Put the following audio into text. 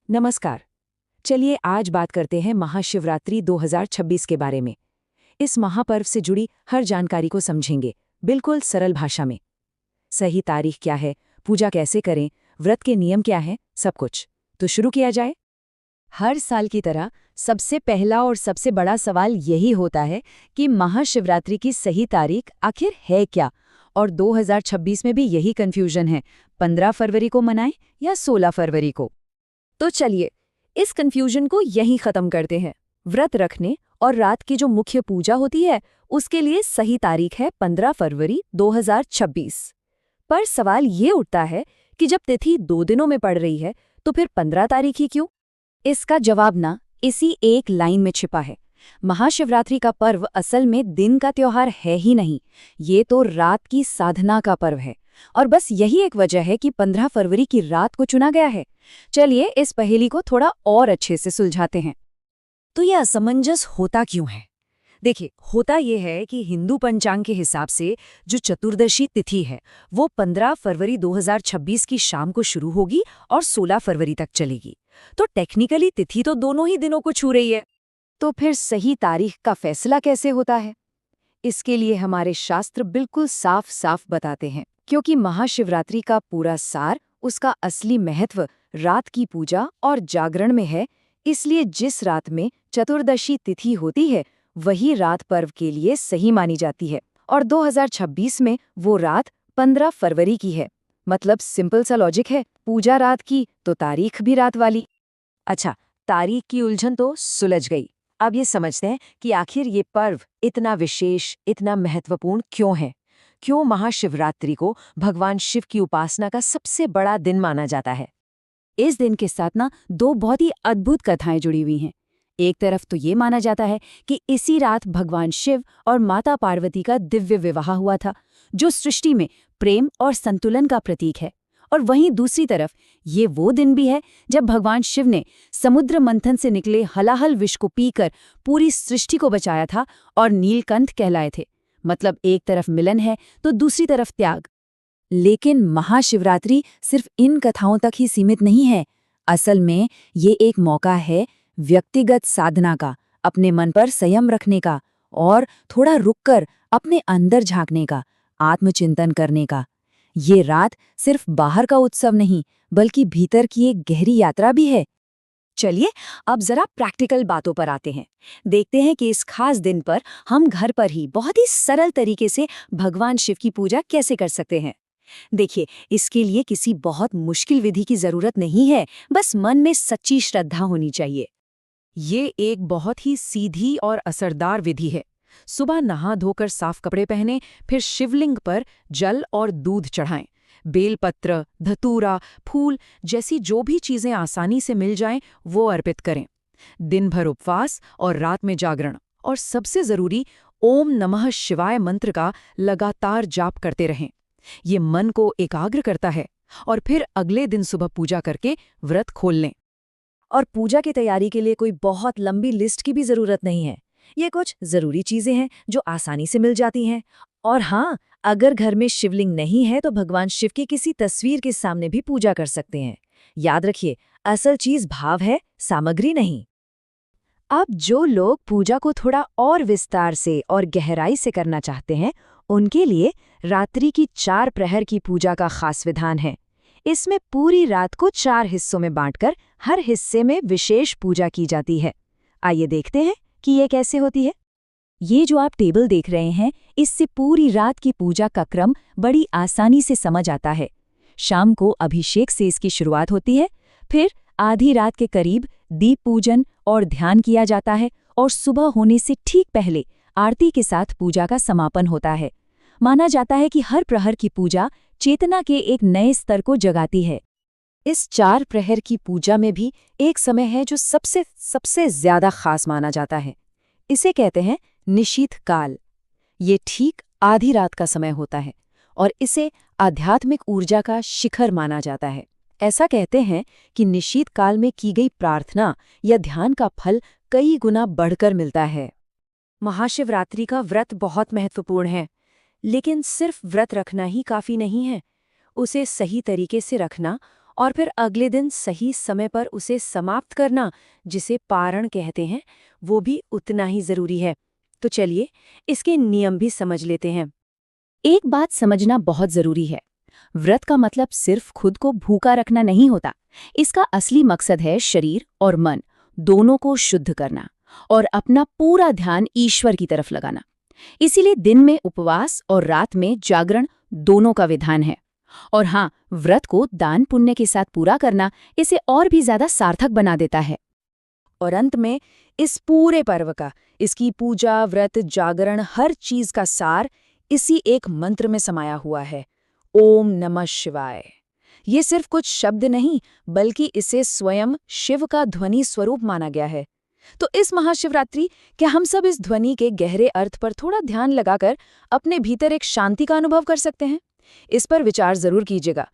नमस्कार। चलिए आज बात करते हैं महाशिवरात्रि 2026 के बारे में। इस महापर्व से जुड़ी हर जानकारी को समझेंगे, बिल्कुल सरल भाषा में। सही तारीख क्या है, पूजा कैसे करें, व्रत के नियम क्या हैं, सब कुछ। तो शुरू किया जाए। हर साल की तरह सबसे पहला और सबसे बड़ा सवाल यही होता है कि महाशिवरात्रि की सही तारीख आखिर है क्या। और 2026 में भी यही कंफ्यूजन है, 15 फरवरी को मनाएं या 16 फरवरी को। तो चलिए इस कंफ्यूजन को यहीं खत्म करते हैं। व्रत रखने और रात की जो मुख्य पूजा होती है उसके लिए सही तारीख है 15 फरवरी 2026। पर सवाल ये उठता है कि जब तिथि 2 दिनों में पड़ रही है तो फिर 15 तारीख ही क्यों? इसका जवाब ना इसी एक लाइन में छिपा है। महाशिवरात्रि का पर्व असल में दिन का त्योहार है ही नहीं, ये तो रात की साधना का पर्व है। और बस यही एक वजह है कि 15 फरवरी की रात को चुना गया है। चलिए इस पहेली को थोड़ा और अच्छे से सुलझाते हैं। तो यह असमंजस होता क्यों है? देखिए, होता यह है कि हिंदू पंचांग के हिसाब से जो चतुर्दशी तिथि है वो 15 फरवरी 2026 की शाम को शुरू होगी और 16 फरवरी तक चलेगी। तो टेक्निकली तिथि तो दोनों ही दिनों को छू रही है। तो फिर सही तारीख का फैसला कैसे होता है? इसके लिए हमारे शास्त्र बिल्कुल साफ साफ बताते हैं, क्योंकि महाशिवरात्रि का पूरा सार, उसका असली महत्व रात की पूजा और जागरण में है। इसलिए जिस रात में चतुर्दशी तिथि होती है वही रात पर्व के लिए सही मानी जाती है। और 2026 में वो रात 15 फरवरी की है। मतलब सिंपल सा लॉजिक है, पूजा रात की तो तारीख भी रात वाली। अच्छा, तारीख की उलझन तो सुलझ गई। अब ये समझते हैं कि आखिर ये पर्व इतना विशेष, इतना महत्वपूर्ण क्यों है। क्यों महाशिवरात्रि को भगवान शिव की उपासना का सबसे बड़ा दिन माना जाता है। इस दिन के साथ ना दो बहुत ही अद्भुत कथाएं जुड़ी हुई हैं। एक तरफ तो ये माना जाता है कि इसी रात भगवान शिव और माता पार्वती का दिव्य विवाह हुआ था, जो सृष्टि में प्रेम और संतुलन का प्रतीक है। और वहीं दूसरी तरफ ये वो दिन भी है जब भगवान शिव ने समुद्र मंथन से निकले हलाहल विष को पीकर पूरी सृष्टि को बचाया था और नीलकंठ कहलाए थे। मतलब एक तरफ मिलन है तो दूसरी तरफ त्याग। लेकिन महाशिवरात्रि सिर्फ इन कथाओं तक ही सीमित नहीं है। असल में ये एक मौका है व्यक्तिगत साधना का, अपने मन पर संयम रखने का और थोड़ा रुककर अपने अंदर झांकने का, आत्मचिंतन करने का। ये रात सिर्फ बाहर का उत्सव नहीं, बल्कि भीतर की एक गहरी यात्रा भी है। चलिए अब जरा प्रैक्टिकल बातों पर आते हैं। देखते हैं कि इस खास दिन पर हम घर पर ही बहुत ही सरल तरीके से भगवान शिव की पूजा कैसे कर सकते हैं। देखिए, इसके लिए किसी बहुत मुश्किल विधि की जरूरत नहीं है, बस मन में सच्ची श्रद्धा होनी चाहिए। ये एक बहुत ही सीधी और असरदार विधि है। सुबह नहा धोकर साफ कपड़े पहने, फिर शिवलिंग पर जल और दूध चढ़ाएं। बेलपत्र, धतूरा, फूल जैसी जो भी चीजें आसानी से मिल जाएं वो अर्पित करें। दिन भर उपवास और रात में जागरण, और सबसे जरूरी ओम नमः शिवाय मंत्र का लगातार जाप करते रहें। ये मन को एकाग्र करता है। और फिर अगले दिन सुबह पूजा करके व्रत खोल लें। और पूजा की तैयारी के लिए कोई बहुत लंबी लिस्ट की भी जरूरत नहीं है। ये कुछ जरूरी चीजें हैं जो आसानी से मिल जाती हैं। और हाँ, अगर घर में शिवलिंग नहीं है तो भगवान शिव की किसी तस्वीर के सामने भी पूजा कर सकते हैं। याद रखिए, असल चीज भाव है, सामग्री नहीं। अब जो लोग पूजा को थोड़ा और विस्तार से और गहराई से करना चाहते हैं, उनके लिए रात्रि की 4 प्रहर की पूजा का खास विधान है। इसमें पूरी रात को 4 हिस्सों में बांटकर हर हिस्से में विशेष पूजा की जाती है। आइए देखते हैं कि ये कैसे होती है। ये जो आप टेबल देख रहे हैं, इससे पूरी रात की पूजा का क्रम बड़ी आसानी से समझ आता है। शाम को अभिषेक से इसकी शुरुआत होती है, फिर आधी रात के करीब दीप पूजन और ध्यान किया जाता है, और सुबह होने से ठीक पहले आरती के साथ पूजा का समापन होता है। माना जाता है कि हर प्रहर की पूजा चेतना के एक नए स्तर को जगाती है। इस 4 प्रहर की पूजा में भी एक समय है जो सबसे ज्यादा खास माना जाता है। इसे कहते हैं निशीथ काल। ये ठीक आधी रात का समय होता है और इसे आध्यात्मिक ऊर्जा का शिखर माना जाता है। ऐसा कहते हैं कि निशीथ काल में की गई प्रार्थना या ध्यान का फल कई गुना बढ़कर मिलता है। महाशिवरात्रि का व्रत बहुत महत्वपूर्ण है, लेकिन सिर्फ व्रत रखना ही काफी नहीं है। उसे सही तरीके से रखना और फिर अगले दिन सही समय पर उसे समाप्त करना, जिसे पारण कहते हैं, वो भी उतना ही जरूरी है। तो चलिए इसके नियम भी समझ लेते हैं। एक बात समझना बहुत जरूरी है। व्रत का मतलब सिर्फ खुद को भूखा रखना नहीं होता। इसका असली मकसद है शरीर और मन दोनों को शुद्ध करना और अपना पूरा ध्यान ईश्वर की तरफ लगाना। इसीलिए दिन में उपवास और रात में जागरण दोनों का विधान है। और हाँ, व्रत को दान पुण्य के साथ पूरा करना इसे और भी ज्यादा सार्थक बना देता है। और अंत में इस पूरे पर्व का, इसकी पूजा, व्रत, जागरण, हर चीज का सार इसी एक मंत्र में समाया हुआ है, ओम नमः शिवाय। ये सिर्फ कुछ शब्द नहीं, बल्कि इसे स्वयं शिव का ध्वनि स्वरूप माना गया है। तो इस महाशिवरात्रि क्या हम सब इस ध्वनि के गहरे अर्थ पर थोड़ा ध्यान लगाकर अपने भीतर एक शांति का अनुभव कर सकते हैं? इस पर विचार जरूर कीजिएगा।